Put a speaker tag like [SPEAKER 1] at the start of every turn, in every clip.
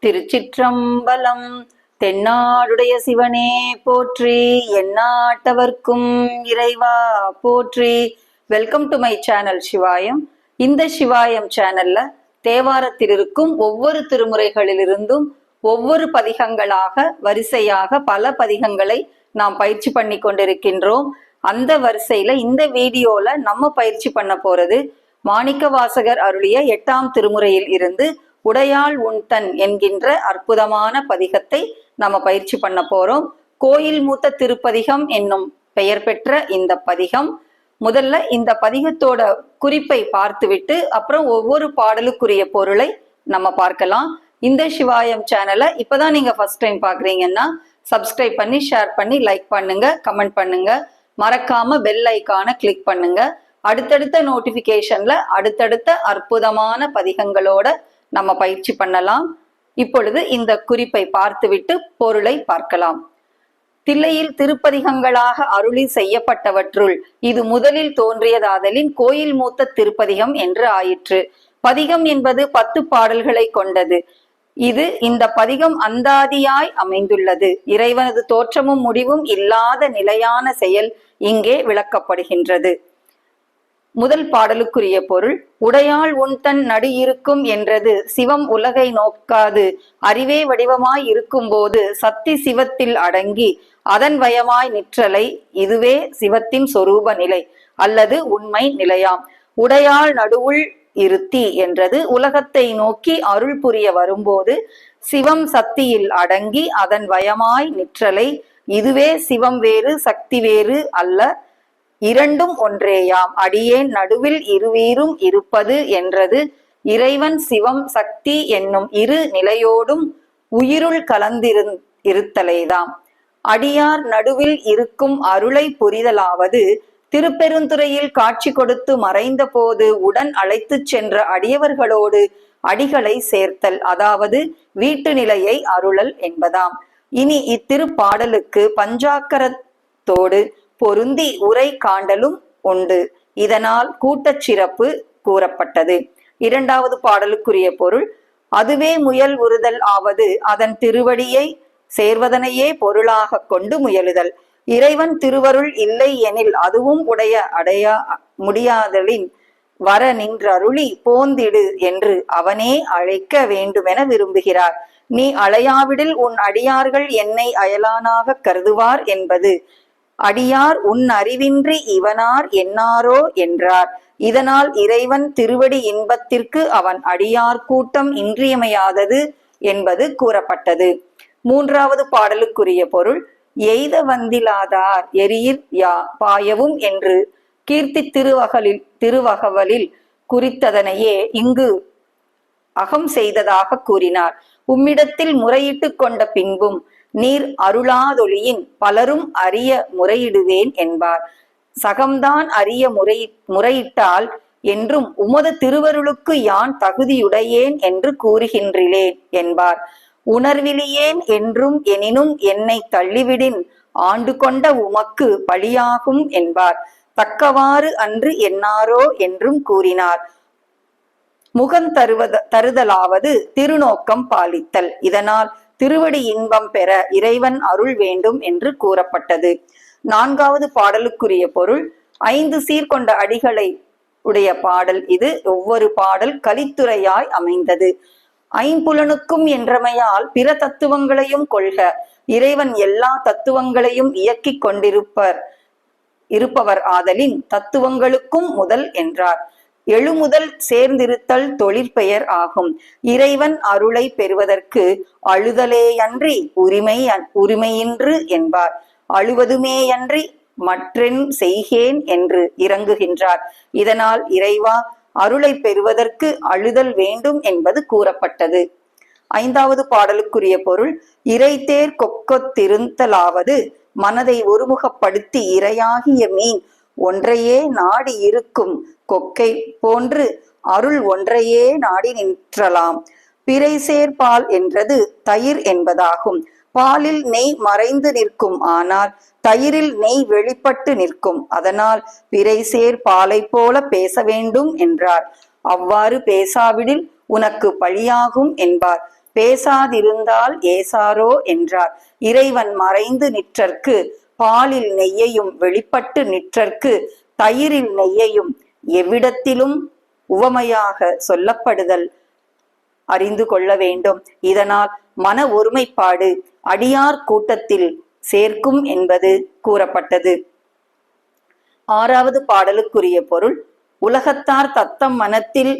[SPEAKER 1] திருச்சிற்றம்பலம். தென்னாடுடைய சிவனே போற்றி, எந்நாட்டவர்க்கும் இறைவா போற்றி. Welcome to my channel Sivayam. இந்த சிவாயம் சேனல்ல தேவாரத்தில் இருக்கும் ஒவ்வொரு திருமுறைகளிலிருந்தும் ஒவ்வொரு பதிகங்களாக வரிசையாக பல பதிகங்களை நாம் பயிற்சி பண்ணி கொண்டிருக்கின்றோம். அந்த வரிசையில இந்த வீடியோல நம்ம பயிற்சி பண்ண போறது மாணிக்க வாசகர் அருளிய 8ஆம் திருமுறையில் இருந்து உடையாள் உண்தன் என்கின்ற அற்புதமான பதிகத்தை நம்ம பயிற்சி பண்ண போறோம். கோயில் மூத்த திருப்பதிகம் என்னும் பெயர் பெற்ற இந்த பதிகம். முதல்ல இந்த பதிகத்தோட குறிப்பை பார்த்துவிட்டு அப்புறம் ஒவ்வொரு பாடலுக்குரிய பொருளை நம்ம பார்க்கலாம். இந்த சிவாயம் சேனலை இப்பதான் நீங்க ஃபர்ஸ்ட் டைம் பாக்குறீங்கன்னா சப்ஸ்கிரைப் பண்ணி, ஷேர் பண்ணி, லைக் பண்ணுங்க, கமெண்ட் பண்ணுங்க, மறக்காம பெல் ஐக்கான கிளிக் பண்ணுங்க. அடுத்தடுத்த நோட்டிபிகேஷன்ல அடுத்தடுத்த அற்புதமான பதிகங்களோட நம்ம பயிற்சி பண்ணலாம். இப்பொழுது இந்த குறிப்பை பார்த்துவிட்டு பொருளை பார்க்கலாம். தில்லையில் திருப்பதிகங்களாக அருளி செய்யப்பட்டவற்றுள் இது முதலில் தோன்றியதாதலின் கோயில் மூத்த திருப்பதிகம் என்று ஆயிற்று. பதிகம் என்பது 10 பாடல்களை கொண்டது. இந்த பதிகம் அந்தாதியாய் அமைந்துள்ளது. இறைவனது தோற்றமும் முடிவும் இல்லாத நிலையான செயல் இங்கே விளக்கப்படுகின்றது. முதல் பாடலுக்குரிய பொருள்: உடையாள் உண்தன் நடு இருக்கும் என்றது சிவம் உலகை நோக்காது அறிவே வடிவமாய் இருக்கும் போது சக்தி சிவத்தில் அடங்கி அதன் வயமாய் நிற்றலை இதுவே சிவத்தின் சொரூப நிலை அல்லது உண்மை நிலையாம். உடையாள் நடுவுள் இருத்தி என்றது உலகத்தை நோக்கி அருள் புரிய வரும்போது சிவம் சக்தியில் அடங்கி அதன் வயமாய் நிற்றலை இதுவே சிவம் வேறு சக்தி வேறு அல்ல, இரண்டும் ஒன்றேயாம். அடியேன் நடுவில் இருவீரும் இருப்பது என்றது இறைவன் சிவம் சக்தி என்னும் இரு நிலையோடும் உயிருள் கலந்திருத்தலேதாம். அடியார் நடுவில் இருக்கும் அருளை புரிதலாவது திருப்பெருந்துறையில் காட்சி கொடுத்து மறைந்த போது உடன் அழைத்து சென்ற அடியவர்களோடு அடிகளை சேர்த்தல், அதாவது வீட்டு நிலையை அருளல் என்பதாம். இனி இத்திருப்பாடலுக்கு பஞ்சாக்கரத்தோடு பொருந்தி உரை காண்டலும் உண்டு. இதனால் கூட்டச் சிறப்பு கூறப்பட்டது. 2வது பாடலுக்குரிய பொருள்: அதுவே முயல் உறுதல் ஆவது அதன் திருவடியை சேர்வதனையே பொருளாக கொண்டு முயலுதல். இறைவன் திருவருள் இல்லை எனில் அதுவும் அடைய முடியாதலின் வர நின்றருளி போந்திடு என்று அவனே அழைக்க வேண்டுமென விரும்புகிறார். நீ அழையாவிடில் உன் அடியார்கள் என்னை அயலானாக கருதுவார் என்பது. அடியார் உன் அறிவின்றி இவனார் என்னாரோ என்றார். இதனால் இறைவன் திருவடி இன்பத்திற்கு அவன் அடியார் கூட்டம் இன்றியமையாதது என்பது கூறப்பட்டது. 3வது பாடலுக்குரிய பொருள்: எய்த வந்திலாதார் எரியிற் பாயவும் என்று கீர்த்தி திருவகவலில் குறித்ததனையே இங்கு அகம் செய்ததாக கூறினார். உம்மிடத்தில் முறையிட்டு கொண்ட பின்பும் நீர் அருளாதொழியின் பலரும் அறிய முறையிடுவேன் என்பார். சகம்தான் அறிய முறையிட்டால் என்றும் உமது திருவருளுக்கு யான் தகுதியுடையேன் என்று கூறுகின்றேன் என்பார். உணர்விலியேன் என்றும் எனினும் என்னை தள்ளிவிடின் ஆண்டு கொண்ட உமக்கு பழியாகும் என்பார். தக்கவாறு அன்று என்னாரோ என்றும் கூறினார். முகம் தருதலாவது திருநோக்கம் பாலித்தல். இதனால் திருவடி இன்பம் பெற இறைவன் அருள் வேண்டும் என்று கூறப்பட்டது. 4வது பாடலுக்குரிய பொருள்: 5 சீர்கொண்ட அடிகளை உடைய பாடல் இது. ஒவ்வொரு பாடல் கலித்துறையாய் அமைந்தது. ஐம்புலனுக்கும் என்றமையால் பிற தத்துவங்களையும் கொள்க. இறைவன் எல்லா தத்துவங்களையும் இயக்கி இருப்பவர் ஆதலின் தத்துவங்களுக்கும் முதல் என்றார். எழுமுதல் சேர்ந்திருத்தல் தொழிற்பெயர் ஆகும். இறைவன் அருளை பெறுவதற்கு அழுதலேயன்றி உரிமையின்று என்பார். அழுவதுமேயன்றி மற்றென் செய்கேன் என்று இறங்குகின்றார். இதனால் இறைவா அருளை பெறுவதற்கு அழுதல் வேண்டும் என்பது கூறப்பட்டது. 5வது பாடலுக்குரிய பொருள்: இறைத்தேர் கொக்கொத்திருத்தலாவது மனதை ஒருமுகப்படுத்தி இரையாகிய மீன் ஒன்றையே நாடி இருக்கும் கொக்கை போன்று அருள் ஒன்றையே நாடி நிற்றலாம். பிறை சேர்பால் என்றது தயிர் என்பதாகும். பாலில் நெய் மறைந்து நிற்கும், ஆனால் தயிரில் நெய் வெளிப்பட்டு நிற்கும். அதனால் பிறை சேர் பாலை போல பேச வேண்டும் என்றார். அவ்வாறு பேசாவிடில் உனக்கு பழியாகும் என்பார். பேசாதிருந்தால் ஏசாரோ என்றார். இறைவன் மறைந்து நிற்றற்கு பாலில் நெய்யையும் வெளிப்பட்டு நிற்றற்கு தயிரில் நெய்யையும் எவ்விடத்திலும் உவமையாக சொல்லப்படுதல் அறிந்து கொள்ள வேண்டும். இதனால் மன ஒருமைப்பாடு அடியார் கூட்டத்தில் சேர்க்கும் என்பது கூறப்பட்டது. ஆறாவது பாடலுக்குரிய பொருள்: உலகத்தார் தத்தம் மனத்தில்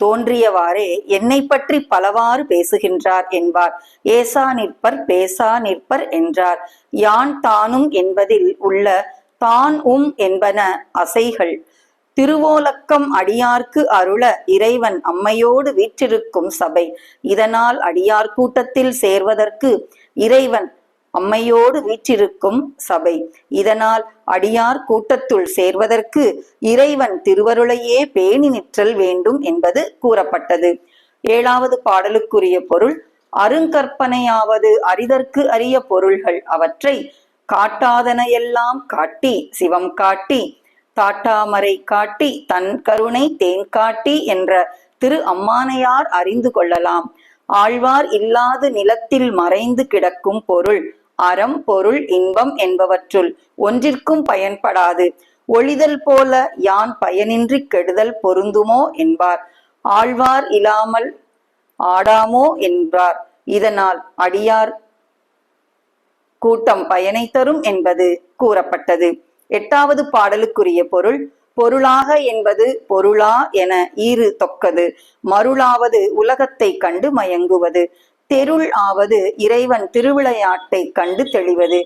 [SPEAKER 1] தோன்றியவாறே என்னை பற்றி பலவாறு பேசுகின்றார் என்பார். ஏசா நிற்பர் பேசா நிற்பர் என்றார். யான் தானும் என்பதில் உள்ள தான் என்பன அசைகள். திருவோலக்கம் அடியார்க்கு அருள இறைவன் அம்மையோடு வீற்றிருக்கும் சபை. இதனால் அடியார் கூட்டத்தில் சேர்வதற்கு இறைவன் அம்மையோடு வீற்றிருக்கும் சபை. இதனால் அடியார் கூட்டத்துள் சேர்வதற்கு இறைவன் திருவருளையே பேணி நிற்றல் வேண்டும் என்பது கூறப்பட்டது. ஏழாவது பாடலுக்குரிய பொருள்: அருங்கற்பனையாவது அரிதற்கு அரிய பொருள்கள் அவற்றை காட்டாதனையெல்லாம் காட்டி சிவம் காட்டி தாட்டாமரை காட்டி தன் கருணை தேன் காட்டி என்ற திரு அம்மானையார் அறிந்து கொள்ளலாம். ஆழ்வார் இல்லாது நிலத்தில் மறைந்து கிடக்கும் பொருள் அறம் பொருள் இன்பம் என்பவற்றுள் ஒன்றிற்கும் பயன்படாது. ஒளிதல் போல யான் பயனின்றி கெடுதல் பொருந்துமோ என்பார். ஆழ்வார் இல்லாமல் ஆடாமோ என்பார். இதனால் அடியார் கூட்டம் பயனை தரும் என்பது கூறப்பட்டது. எட்டாவது பாடலுக்குரிய பொருள்: பொருளாக என்பது பொருளா என ஈறு தொக்கது. மருளாவது உலகத்தை கண்டு மயங்குவது. தெருள் ஆவது இறைவன் திருவிளையாட்டை கண்டு தெளிவது.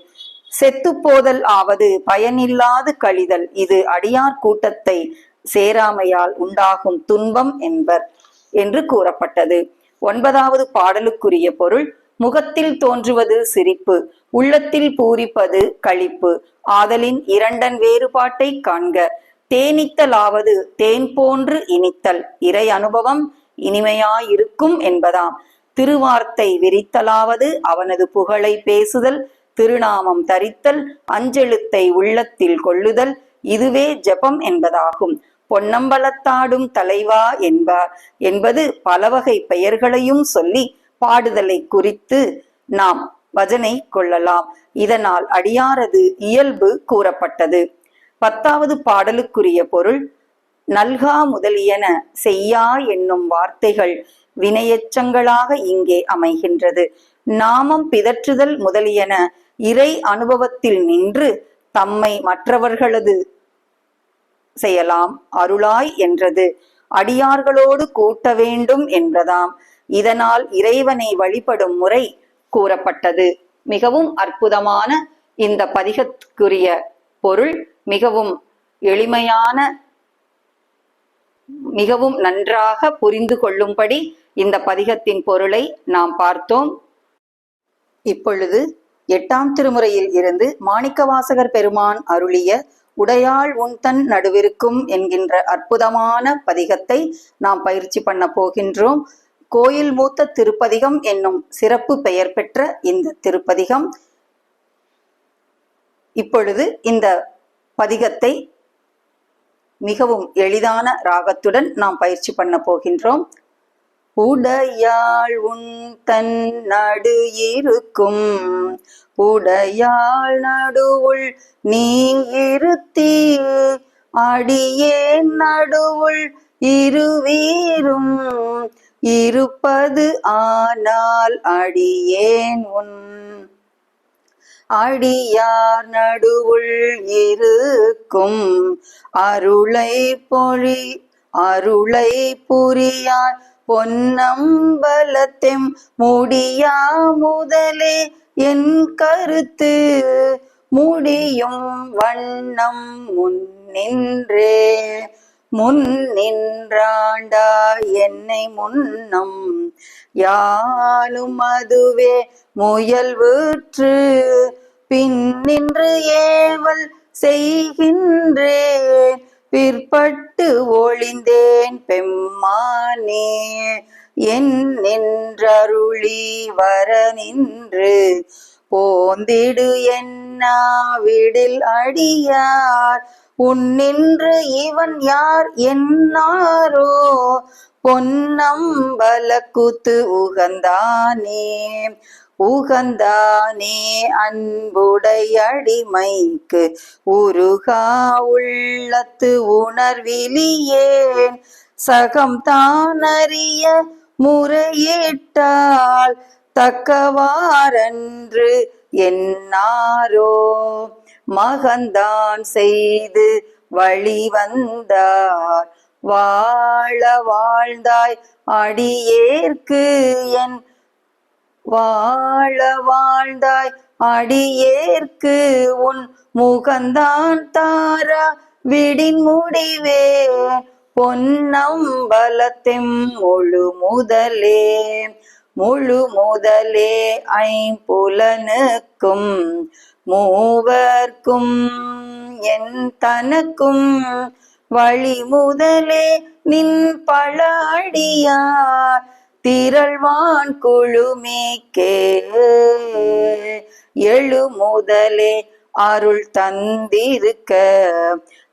[SPEAKER 1] செத்துப்போதல் ஆவது பயனில்லாது கழிதல். இது அடியார் கூட்டத்தை சேராமையால் உண்டாகும் துன்பம் என்பர் என்று கூறப்பட்டது. ஒன்பதாவது பாடலுக்குரிய பொருள்: முகத்தில் தோன்றுவது சிரிப்பு, உள்ளத்தில் பூரிப்பது களிப்பு. ஆதலின் இரண்டன் வேறுபாட்டை காண்க. தேனித்தலாவது தேன் போன்று இனித்தல், இறை அனுபவம் இனிமையாயிருக்கும் என்பதாம். திருவார்த்தை விரித்தலாவது அவனது புகழை பேசுதல், திருநாமம் தரித்தல், அஞ்செழுத்தை உள்ளத்தில் கொள்ளுதல், இதுவே ஜபம் என்பதாகும். பொன்னம்பலத்தாடும் தலைவா என்பார் என்பது பலவகை பெயர்களையும் சொல்லி பாடுதலை குறித்து நாம் பஜனை கொள்ளலாம். இதனால் அடியாரது இயல்பு கூறப்பட்டது. பத்தாவது பாடலுக்குரிய பொருள்: நல்கா முதலியன செய்யா என்னும் வார்த்தைகள் வினையச்சங்களாக இங்கே அமைகின்றது. நாமம் பிதற்றுதல் முதலியன இறை அனுபவத்தில் நின்று தம்மை மற்றவர்களது செய்யலாம் அருளாய் என்றது. அடியார்களோடு கூட்ட வேண்டும் என்பதாம். இதனால் இறைவனை வழிபடும் முறை கூறப்பட்டது. மிகவும் அற்புதமான இந்த பதிகத்துக்குரிய பொருள் மிகவும் எளிமையான, மிகவும் நன்றாக புரிந்து கொள்ளும்படி இந்த பதிகத்தின் பொருளை நாம் பார்த்தோம். இப்பொழுது 8ஆம் திருமுறையில் இருந்து மாணிக்கவாசகர் பெருமான் அருளிய உடையாள் உன் தன் நடுவிருக்கும் என்கின்ற அற்புதமான பதிகத்தை நாம் பயிற்சி பண்ண போகின்றோம். கோயில் மூத்த திருப்பதிகம் என்னும் சிறப்பு பெயர் பெற்ற இந்த திருப்பதிகம். இப்பொழுது இந்த பதிகத்தை மிகவும் எளிதான ராகத்துடன் நாம் பயிற்சி பண்ண போகின்றோம். உடையாள் உன் தன் நடு இருக்கும், உடையாள் நடுவுள் நீ இருத்தி, அடியேன் நடுவுள் இருவீரும் இருப்பது ஆனால் அடியேன் உன். அடியார் நடுவுள் இருக்கும் அருளை புரியார் பொன்னம்பலத்தெம் முடியா முதலே என் கருத்து முடியும் வண்ணம் முன் நின்றாண்டா என்னை முன்னம் யானும் அதுவே முயல்வுற்று பின் நின்று ஏவல் செய்கின்றேன் பிற்பட்டு ஒளிந்தேன் பெம்மானே என் நின்றருளி வர நின்று போந்திடு என்னாவிடில் அடியார் உன்னின்று இவன் யார் என்னாரோ பொன்னம்பலக்கூத்து உகந்தானே உகந்தானே அன்புடையடிமைக்கு உருகா உள்ளத்து உணர்விலியேன் சகம் தானறிய முறையிட்டால் தக்கவாரன்று என்னாரோ மகந்தான் செய்து வழிவந்தார் வாழ வாழ்ந்தாய் அடியேற்கு என் வாழ வாழ்ந்தாய் அடியேற்கு உன் முகந்தான் தாரா விடின் முடிவே பொன்னம்பலத்தெம் முழு முதலே ஐம்புலனுக்கும் மூவர்க்கும் என் தனக்கும் வழி முதலே நின் பல அடியார் திரள்வான் குழுமிக்கே எழு முதலே அருள் தந்திருக்க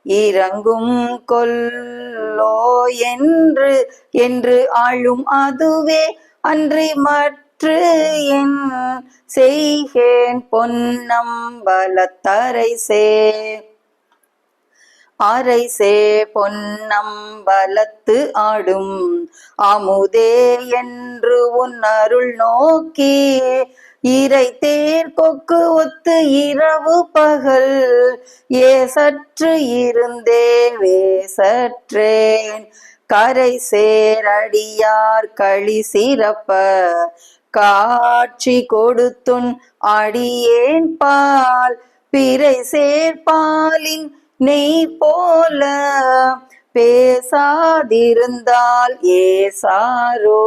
[SPEAKER 1] இறங்கும் கொல்லோ என்று ஆளும் அதுவே அன்றி மற்று என் செய்கேன் அரைசே பொன்னம்பலத்து ஆடும் அமுதே என்று உன் அருள் நோக்கி இறை தேர் கொக்கு ஒத்து இரவு பகல் ஏசற்று இருந்தே வேசற்றேன் கரை சேரடியார் களி சிறப்ப காட்சி கொடுத்துன் அடியேன் பால் பிறை சேர்பாலின் நெய் போல பேசாதிருந்தால் ஏசாரோ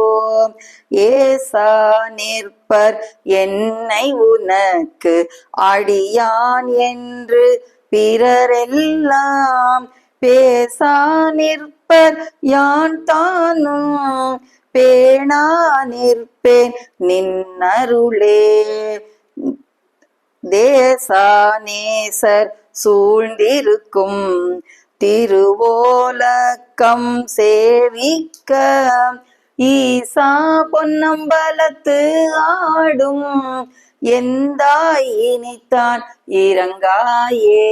[SPEAKER 1] ஏசா நிற்பர் என்னை உனக்கு அடியான் என்று பிறரெல்லாம் பேசா நிற்பர் யான் தானும் பேணா நிற்பேன் நின்னருளே தேசானேசர் சூழ்ந்திருக்கும் திருவோலக்கம் சேவிக்க ஈசா பொன்னம்பலத்து ஆடும் எந்தாய் இனித்தான் இறங்காயே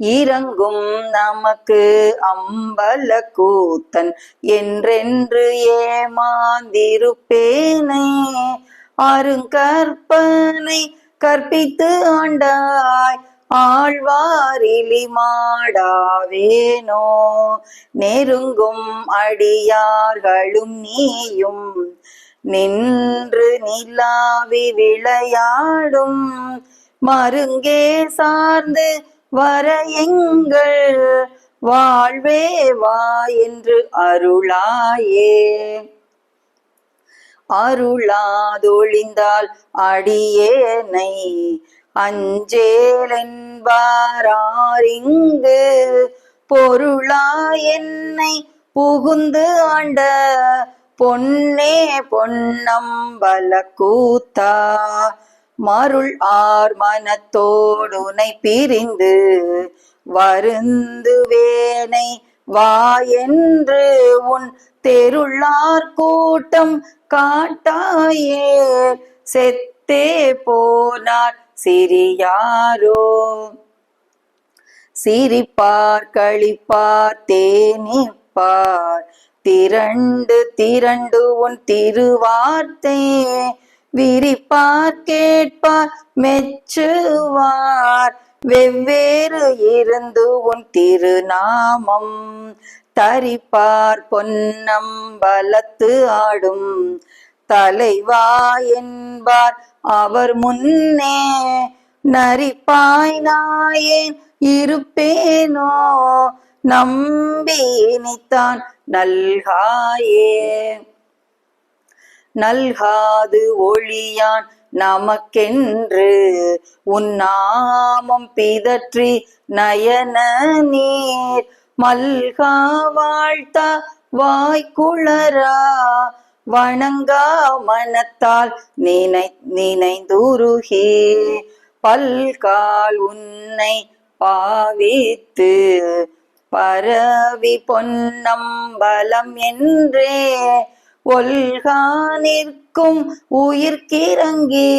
[SPEAKER 1] இறங்கும் நமக்கு அம்பல கூத்தன் என்றென்று ஏமாந்திருப்பேனே அருங்கற்பனை கற்பித்து ஆண்டாய் ஆழ்வாரிலி மாடாவேனோ நெருங்கும் அடியார்களும் நீயும் நின்று நிலாவி விளையாடும் மருங்கே சார்ந்து வர எங்கள் வாழ்வே வா என்று அருளாயே அருளாதொழிந்தால் அடியேனை அஞ்சேலென்பாரிங்கு பொருளா என்னை புகுந்து ஆண்ட பொன்னே பொன்னம்பல கூத்தா மருள் ஆர் மனத்தோடுனை பிரிந்து வருந்துவேனை வா என்று உன் தெருளார் கூட்டம் காட்டாயே செத்தே போனார் சிறியாரோ சிரிப்பார் களிப்பார் தேனிப்பார் திரண்டு உன் திருவார்த்தை விரிப்பார் கேட்பார் மெச்சுவார் வெவ்வேறு இருந்து உன் திருநாமம் தரிப்பார் பொன்னம்பலத்து ஆடும் தலைவா என்பார் அவர் முன்னே நரிப்பாய் நாயேன் இருப்பேனோ நம்பி இனித்தான் நல்காயே நல்காது ஒளியான் நமக்கென்று உன்னாமம் பிதற்றி நயன நீர் மல்கா வாழ்த்தா வாய்க்குளரா வணங்கா மனத்தால் நினைந்துருகி பல்கால் உன்னை பாவித்து பரவி பொன்னம்பலம் என்றே ஒல்கா நிற்கும் உயிர்க்கிறங்கே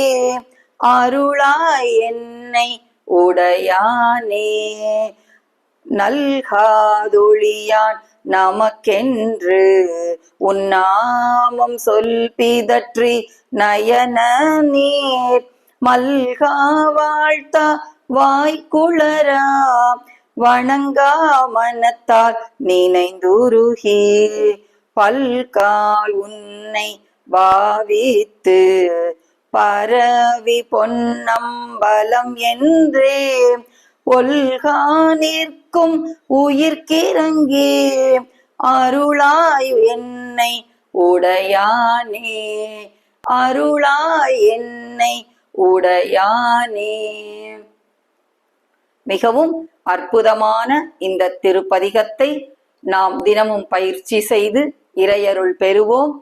[SPEAKER 1] அருளாய் என்னை உடையானே. நல்காதொழியான் நமக்கென்று உன்னாமம் சொல் பிதற்றி நயன நீர் மல்கா வாழ்த்தா வாய்க்குளரா வணங்கா மனத்தால் நினைந்துருகி பல்கால் உன்னை பாவித்து பரவி பொன்னம்பலம் என்றே ஒல்கா நிற்கும் உயிர்க்கிறங்கே அருளாய் என்னை உடையானே. அருளாய் என்னை உடையானே. மிகவும் அற்புதமான இந்த திருப்பதிகத்தை நாம் தினமும் பயிற்சி செய்து இறையருள் பெறுவோம்.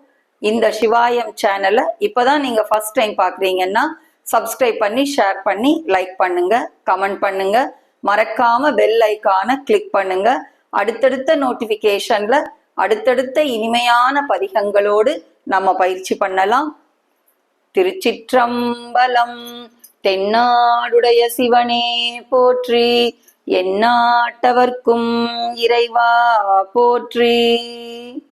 [SPEAKER 1] இந்த சிவாயம் சேனலை இப்பதான் நீங்க ஃபர்ஸ்ட் டைம் பாக்குறீங்கன்னா சப்ஸ்கிரைப் பண்ணி, ஷேர் பண்ணி, லைக் பண்ணுங்க, கமெண்ட் பண்ணுங்க, மறக்காம பெல் ஐக்கான கிளிக் பண்ணுங்க. அடுத்தடுத்த நோட்டிபிகேஷன்ல அடுத்தடுத்த இனிமையான பதிகங்களோடு நம்ம பயிற்சி பண்ணலாம். திருச்சிற்றம்பலம். தென்னாடுடைய சிவனே போற்றி, எந்நாட்டவர்க்கும் இறைவா போற்றி.